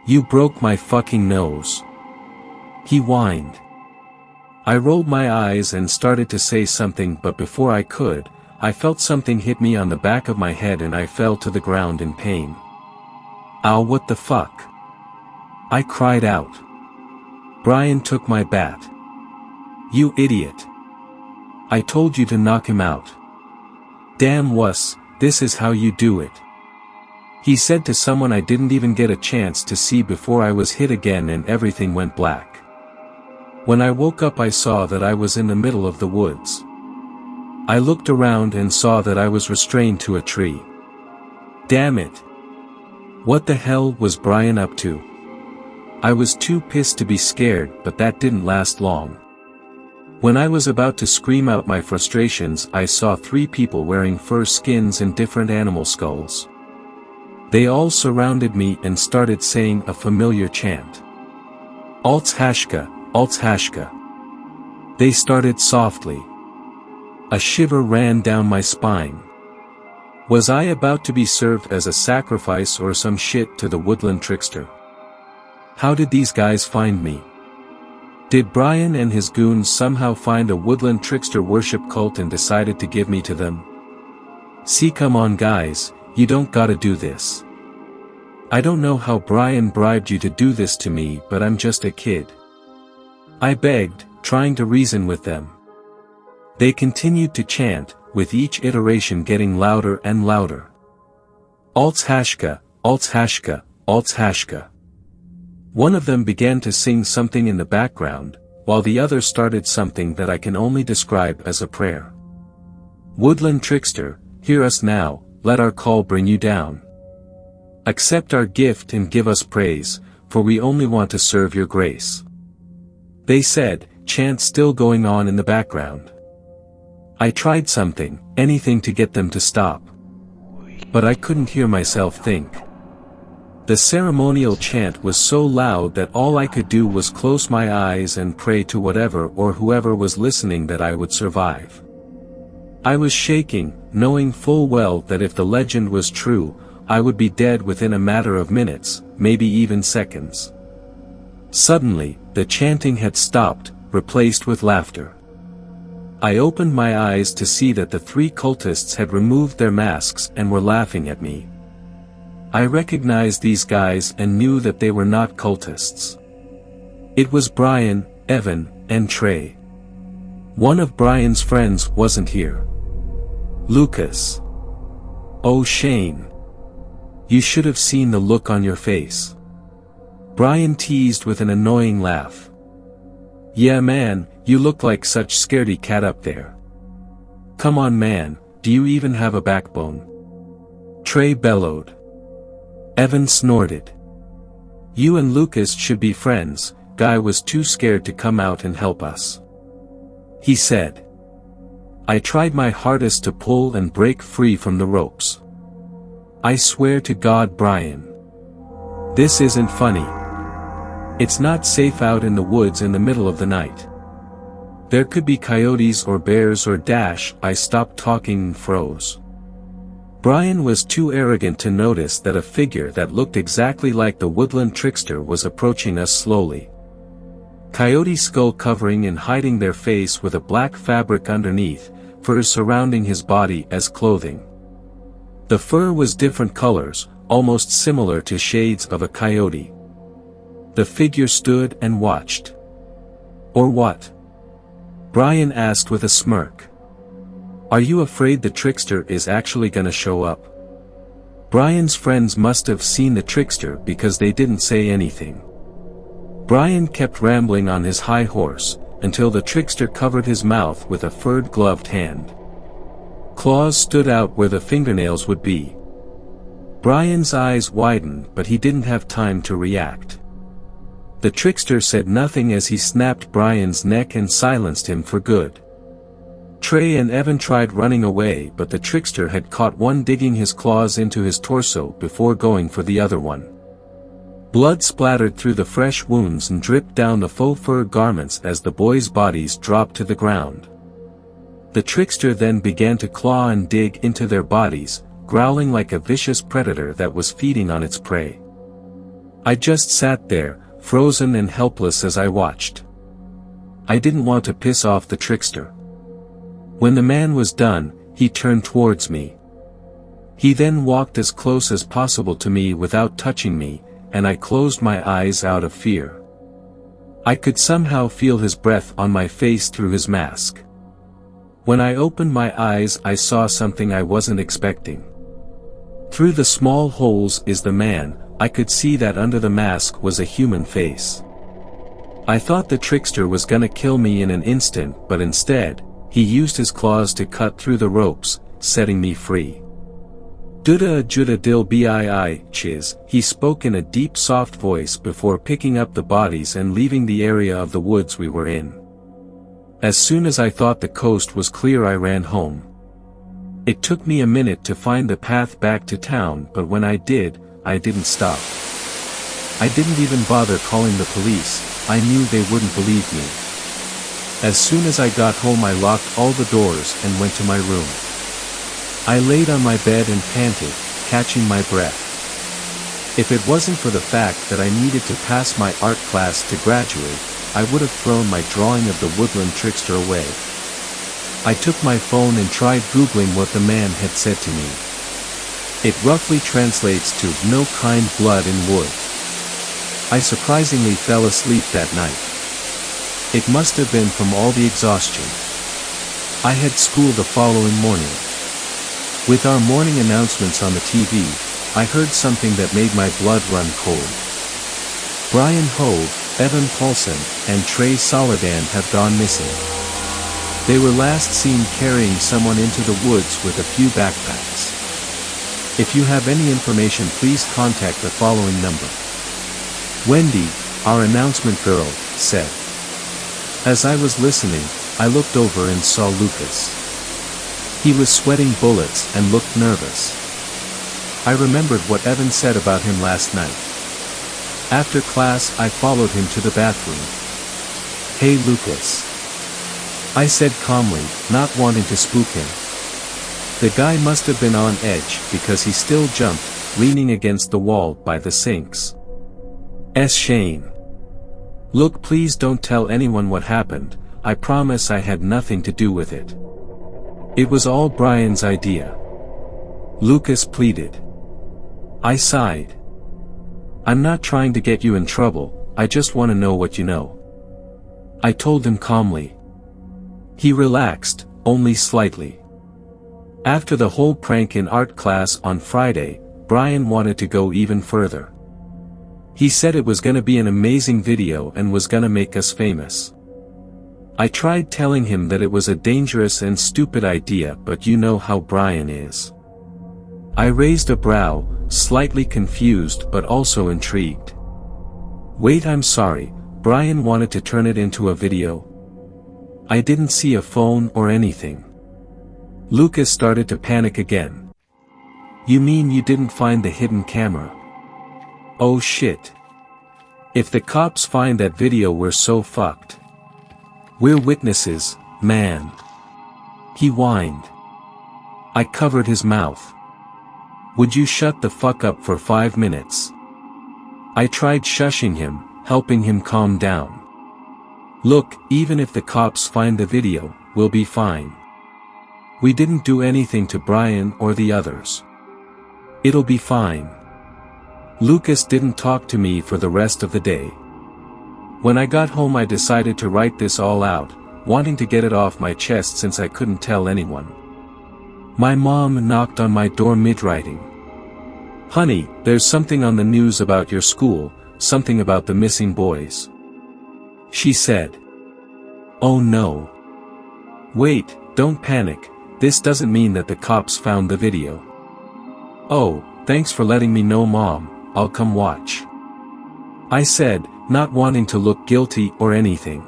"You broke my fucking nose," he whined. I rolled my eyes and started to say something, but before I could, I felt something hit me on the back of my head and I fell to the ground in pain. "Ow, what the fuck?" I cried out. Brian took my bat. "You idiot. I told you to knock him out. Damn wuss, this is how you do it." He said to someone I didn't even get a chance to see before I was hit again and everything went black. When I woke up I saw that I was in the middle of the woods. I looked around and saw that I was restrained to a tree. Damn it! What the hell was Brian up to? I was too pissed to be scared, but that didn't last long. When I was about to scream out my frustrations, I saw 3 people wearing fur skins and different animal skulls. They all surrounded me and started saying a familiar chant. Alts-hashka, Alts-hashka. They started softly. A shiver ran down my spine. Was I about to be served as a sacrifice or some shit to the woodland trickster? How did these guys find me? Did Brian and his goons somehow find a woodland trickster worship cult and decided to give me to them? See, come on guys, you don't gotta do this. I don't know how Brian bribed you to do this to me, but I'm just a kid. I begged, trying to reason with them. They continued to chant, with each iteration getting louder and louder. Alts-hashka, Alts-hashka, Alts-hashka. One of them began to sing something in the background, while the other started something that I can only describe as a prayer. Woodland trickster, hear us now, let our call bring you down. Accept our gift and give us praise, for we only want to serve your grace. They said, chant still going on in the background. I tried something, anything to get them to stop. But I couldn't hear myself think. The ceremonial chant was so loud that all I could do was close my eyes and pray to whatever or whoever was listening that I would survive. I was shaking, knowing full well that if the legend was true, I would be dead within a matter of minutes, maybe even seconds. Suddenly, the chanting had stopped, replaced with laughter. I opened my eyes to see that the 3 cultists had removed their masks and were laughing at me. I recognized these guys and knew that they were not cultists. It was Brian, Evan, and Trey. One of Brian's friends wasn't here. Lucas. Oh Shane. You should have seen the look on your face. Brian teased with an annoying laugh. Yeah man, you look like such scaredy cat up there. Come on man, do you even have a backbone? Trey bellowed. Evan snorted. You and Lucas should be friends, Guy was too scared to come out and help us. He said. I tried my hardest to pull and break free from the ropes. I swear to God Brian. This isn't funny. It's not safe out in the woods in the middle of the night. There could be coyotes or bears or dash. I stopped talking and froze. Brian was too arrogant to notice that a figure that looked exactly like the woodland trickster was approaching us slowly. Coyote skull covering and hiding their face with a black fabric underneath, fur surrounding his body as clothing. The fur was different colors, almost similar to shades of a coyote. The figure stood and watched. Or what? Brian asked with a smirk. Are you afraid the trickster is actually gonna show up? Brian's friends must have seen the trickster because they didn't say anything. Brian kept rambling on his high horse, until the trickster covered his mouth with a furred gloved hand. Claws stood out where the fingernails would be. Brian's eyes widened, but he didn't have time to react. The trickster said nothing as he snapped Brian's neck and silenced him for good. Trey and Evan tried running away, but the trickster had caught one, digging his claws into his torso before going for the other one. Blood splattered through the fresh wounds and dripped down the faux fur garments as the boys' bodies dropped to the ground. The trickster then began to claw and dig into their bodies, growling like a vicious predator that was feeding on its prey. I just sat there, frozen and helpless as I watched. I didn't want to piss off the trickster. When the man was done, he turned towards me. He then walked as close as possible to me without touching me, and I closed my eyes out of fear. I could somehow feel his breath on my face through his mask. When I opened my eyes, I saw something I wasn't expecting. Through the small holes is the man. I could see that under the mask was a human face. I thought the trickster was gonna kill me in an instant, but instead, he used his claws to cut through the ropes, setting me free. Duda juda dil bii chiz, he spoke in a deep soft voice before picking up the bodies and leaving the area of the woods we were in. As soon as I thought the coast was clear, I ran home. It took me a minute to find the path back to town, but when I did, I didn't stop. I didn't even bother calling the police. I knew they wouldn't believe me. As soon as I got home, I locked all the doors and went to my room. I laid on my bed and panted, catching my breath. If it wasn't for the fact that I needed to pass my art class to graduate, I would have thrown my drawing of the woodland trickster away. I took my phone and tried Googling what the man had said to me. It roughly translates to "no kind blood in wood." I surprisingly fell asleep that night. It must have been from all the exhaustion. I had school the following morning. With our morning announcements on the TV, I heard something that made my blood run cold. Brian Hove, Evan Paulson, and Trey Solidan have gone missing. They were last seen carrying someone into the woods with a few backpacks. If you have any information, please contact the following number. Wendy, our announcement girl, said. As I was listening, I looked over and saw Lucas. He was sweating bullets and looked nervous. I remembered what Evan said about him last night. After class, I followed him to the bathroom. "Hey Lucas," I said calmly, not wanting to spook him. The guy must have been on edge because he still jumped, leaning against the wall by the sinks. Shane. "Look, please don't tell anyone what happened. I promise I had nothing to do with it. It was all Brian's idea," Lucas pleaded. I sighed. "I'm not trying to get you in trouble, I just want to know what you know," I told him calmly. He relaxed, only slightly. After the whole prank in art class on Friday, Brian wanted to go even further. He said it was gonna be an amazing video and was gonna make us famous. I tried telling him that it was a dangerous and stupid idea, but you know how Brian is. I raised a brow, slightly confused but also intrigued. "Wait, I'm sorry, Brian wanted to turn it into a video?" I didn't see a phone or anything. Lucas started to panic again. "You mean you didn't find the hidden camera?" "Oh shit. If the cops find that video, we're so fucked. We're witnesses, man," he whined. I covered his mouth. "Would you shut the fuck up for 5 minutes?" I tried shushing him, helping him calm down. "Look, even if the cops find the video, we'll be fine. We didn't do anything to Brian or the others. It'll be fine." Lucas didn't talk to me for the rest of the day. When I got home, I decided to write this all out, wanting to get it off my chest since I couldn't tell anyone. My mom knocked on my door mid-writing. "Honey, there's something on the news about your school, something about the missing boys," she said. "Oh no. Wait, don't panic, this doesn't mean that the cops found the video." "Oh, thanks for letting me know, Mom, I'll come watch," I said, not wanting to look guilty or anything.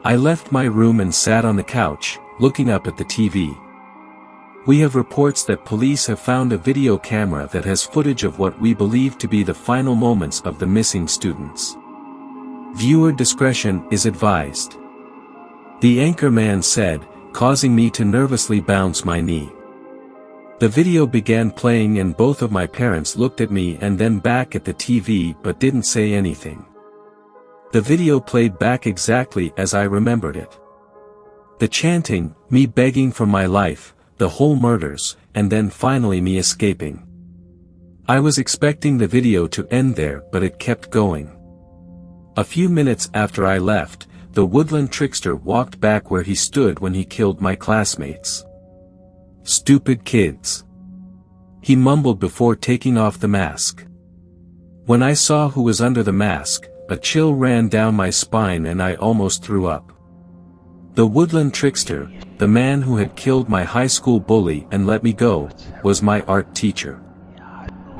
I left my room and sat on the couch, looking up at the TV. We have reports that police have found a video camera that has footage of what we believe to be the final moments of the missing students. Viewer discretion is advised, the anchorman said, causing me to nervously bounce my knee. The video began playing and both of my parents looked at me and then back at the TV but didn't say anything. The video played back exactly as I remembered it. The chanting, me begging for my life, the whole murders, and then finally me escaping. I was expecting the video to end there, but it kept going. A few minutes after I left, the woodland trickster walked back where he stood when he killed my classmates. Stupid kids. he mumbled before taking off the mask. When I saw who was under the mask, a chill ran down my spine and I almost threw up. The woodland trickster, the man who had killed my high school bully and let me go, was my art teacher.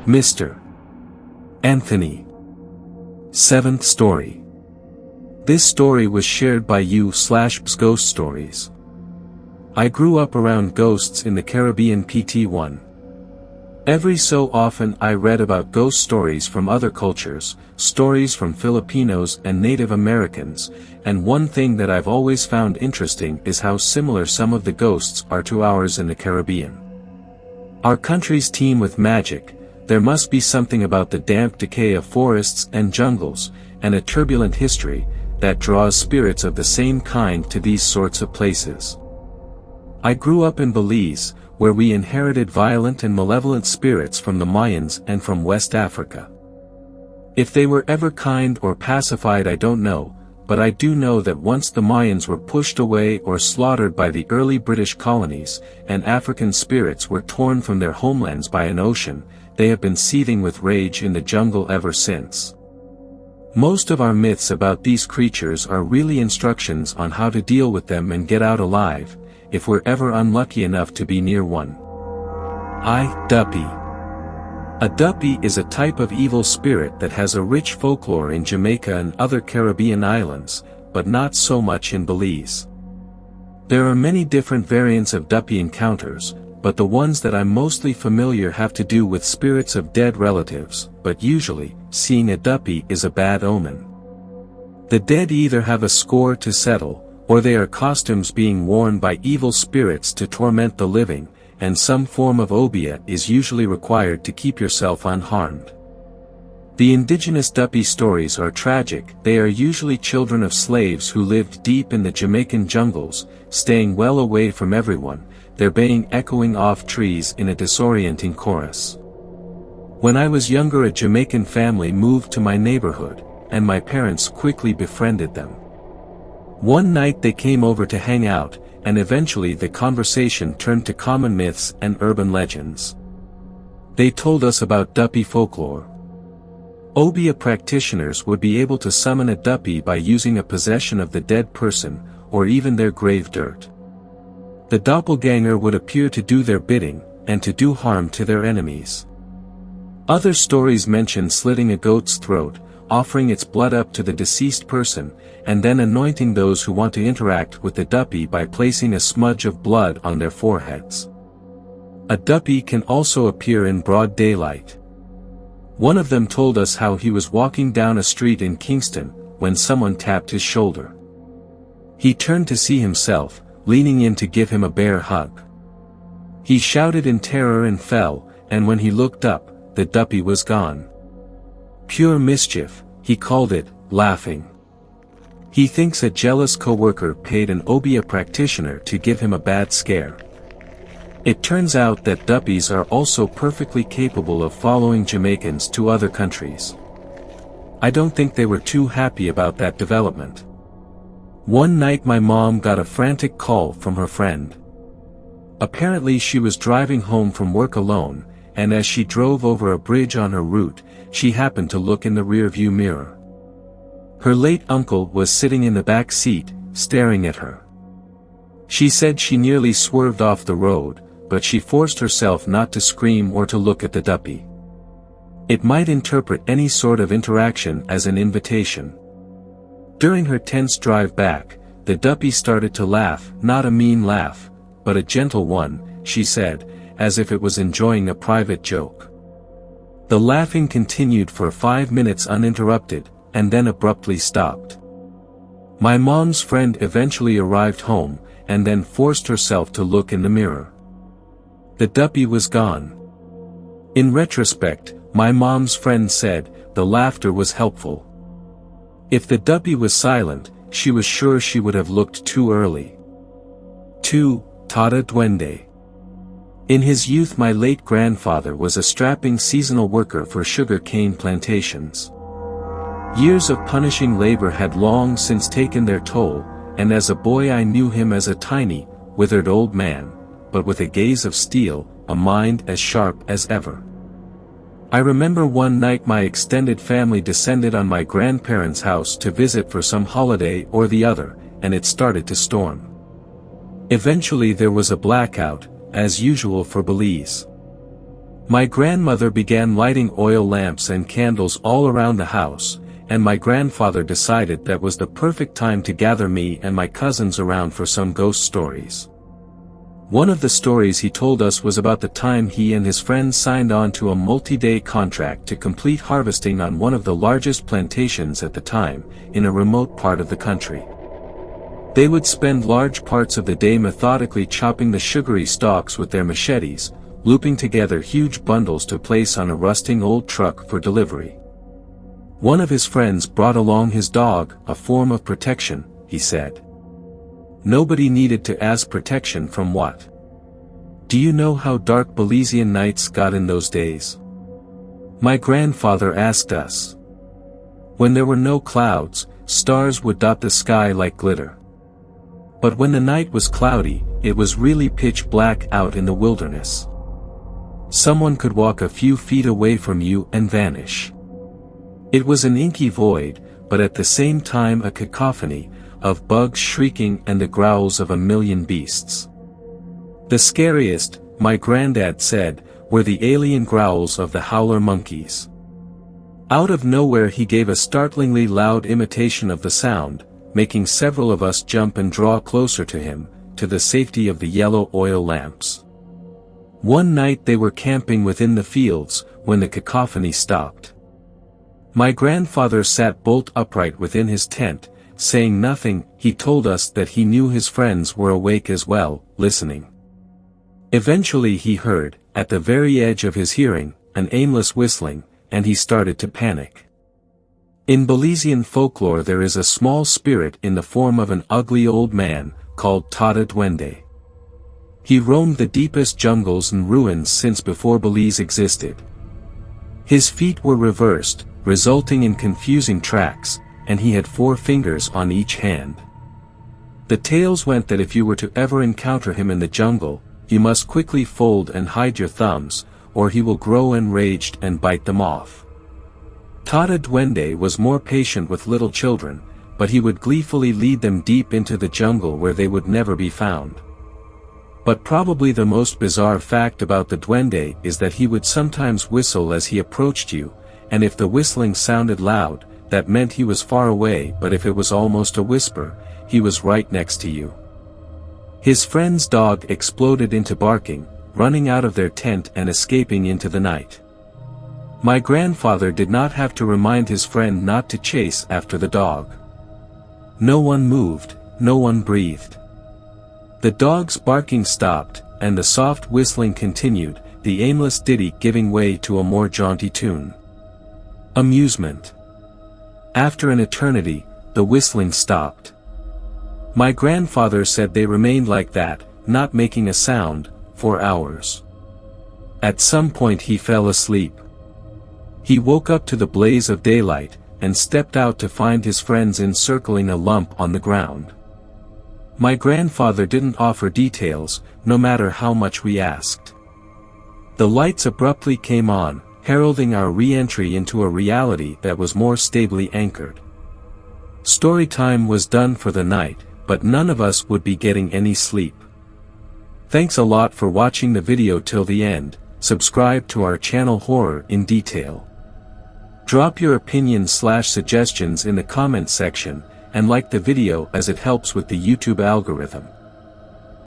Mr. Anthony. Seventh story. This story was shared by you/b's Ghost Stories. I grew up around ghosts in the Caribbean PT1. Every so often I read about ghost stories from other cultures, stories from Filipinos and Native Americans, and one thing that I've always found interesting is how similar some of the ghosts are to ours in the Caribbean. Our countries teem with magic. There must be something about the damp decay of forests and jungles, and a turbulent history, that draws spirits of the same kind to these sorts of places. I grew up in Belize, where we inherited violent and malevolent spirits from the Mayans and from West Africa. If they were ever kind or pacified I don't know, but I do know that once the Mayans were pushed away or slaughtered by the early British colonies, and African spirits were torn from their homelands by an ocean, they have been seething with rage in the jungle ever since. Most of our myths about these creatures are really instructions on how to deal with them and get out alive, if we're ever unlucky enough to be near one. Duppy. A duppy is a type of evil spirit that has a rich folklore in Jamaica and other Caribbean islands, but not so much in Belize. There are many different variants of duppy encounters, but the ones that I'm mostly familiar have to do with spirits of dead relatives, but usually, seeing a duppy is a bad omen. The dead either have a score to settle, or they are costumes being worn by evil spirits to torment the living, and some form of obeah is usually required to keep yourself unharmed. The indigenous duppy stories are tragic. They are usually children of slaves who lived deep in the Jamaican jungles, staying well away from everyone, their baying echoing off trees in a disorienting chorus. When I was younger a Jamaican family moved to my neighborhood, and my parents quickly befriended them. One night they came over to hang out, and eventually the conversation turned to common myths and urban legends. They told us about duppy folklore. Obeah practitioners would be able to summon a duppy by using a possession of the dead person, or even their grave dirt. The doppelganger would appear to do their bidding, and to do harm to their enemies. Other stories mention slitting a goat's throat, offering its blood up to the deceased person, and then anointing those who want to interact with the duppy by placing a smudge of blood on their foreheads. A duppy can also appear in broad daylight. One of them told us how he was walking down a street in Kingston, when someone tapped his shoulder. He turned to see himself, leaning in to give him a bear hug. He shouted in terror and fell, and when he looked up, the duppy was gone. Pure mischief, he called it, laughing. He thinks a jealous coworker paid an obeah practitioner to give him a bad scare. It turns out that duppies are also perfectly capable of following Jamaicans to other countries. I don't think they were too happy about that development. One night my mom got a frantic call from her friend. Apparently she was driving home from work alone, and as she drove over a bridge on her route, she happened to look in the rearview mirror. Her late uncle was sitting in the back seat, staring at her. She said she nearly swerved off the road, but she forced herself not to scream or to look at the duppy. It might interpret any sort of interaction as an invitation. During her tense drive back, the duppy started to laugh, not a mean laugh, but a gentle one, she said, as if it was enjoying a private joke. The laughing continued for 5 minutes uninterrupted, and then abruptly stopped. My mom's friend eventually arrived home, and then forced herself to look in the mirror. The duppy was gone. In retrospect, my mom's friend said, the laughter was helpful. If the duppy was silent, she was sure she would have looked too early. 2. Tata Duende. In his youth my late grandfather was a strapping seasonal worker for sugar cane plantations. Years of punishing labor had long since taken their toll, and as a boy I knew him as a tiny, withered old man, but with a gaze of steel, a mind as sharp as ever. I remember one night my extended family descended on my grandparents' house to visit for some holiday or the other, and it started to storm. Eventually there was a blackout, as usual for Belize. My grandmother began lighting oil lamps and candles all around the house, and my grandfather decided that was the perfect time to gather me and my cousins around for some ghost stories. One of the stories he told us was about the time he and his friends signed on to a multi-day contract to complete harvesting on one of the largest plantations at the time, in a remote part of the country. They would spend large parts of the day methodically chopping the sugary stalks with their machetes, looping together huge bundles to place on a rusting old truck for delivery. One of his friends brought along his dog, a form of protection, he said. Nobody needed to ask protection from what? Do you know how dark Belizean nights got in those days? My grandfather asked us. When there were no clouds, stars would dot the sky like glitter. But when the night was cloudy, it was really pitch black out in the wilderness. Someone could walk a few feet away from you and vanish. It was an inky void, but at the same time a cacophony, of bugs shrieking and the growls of a million beasts. The scariest, my granddad said, were the alien growls of the howler monkeys. Out of nowhere he gave a startlingly loud imitation of the sound, making several of us jump and draw closer to him, to the safety of the yellow oil lamps. One night they were camping within the fields, when the cacophony stopped. My grandfather sat bolt upright within his tent, saying nothing. He told us that he knew his friends were awake as well, listening. Eventually he heard, at the very edge of his hearing, an aimless whistling, and he started to panic. In Belizean folklore there is a small spirit in the form of an ugly old man, called Tada Duende. He roamed the deepest jungles and ruins since before Belize existed. His feet were reversed, resulting in confusing tracks, and he had 4 fingers on each hand. The tales went that if you were to ever encounter him in the jungle, you must quickly fold and hide your thumbs, or he will grow enraged and bite them off. Tada Duende was more patient with little children, but he would gleefully lead them deep into the jungle where they would never be found. But probably the most bizarre fact about the Duende is that he would sometimes whistle as he approached you, and if the whistling sounded loud, that meant he was far away, but if it was almost a whisper, he was right next to you. His friend's dog exploded into barking, running out of their tent and escaping into the night. My grandfather did not have to remind his friend not to chase after the dog. No one moved, no one breathed. The dog's barking stopped, and the soft whistling continued, the aimless ditty giving way to a more jaunty tune. Amusement. After an eternity, the whistling stopped. My grandfather said they remained like that, not making a sound, for hours. At some point he fell asleep. He woke up to the blaze of daylight, and stepped out to find his friends encircling a lump on the ground. My grandfather didn't offer details, no matter how much we asked. The lights abruptly came on, heralding our re-entry into a reality that was more stably anchored. Story time was done for the night, but none of us would be getting any sleep. Thanks a lot for watching the video till the end. Subscribe to our channel Horror in Detail. Drop your opinions/suggestions in the comment section, and like the video as it helps with the YouTube algorithm.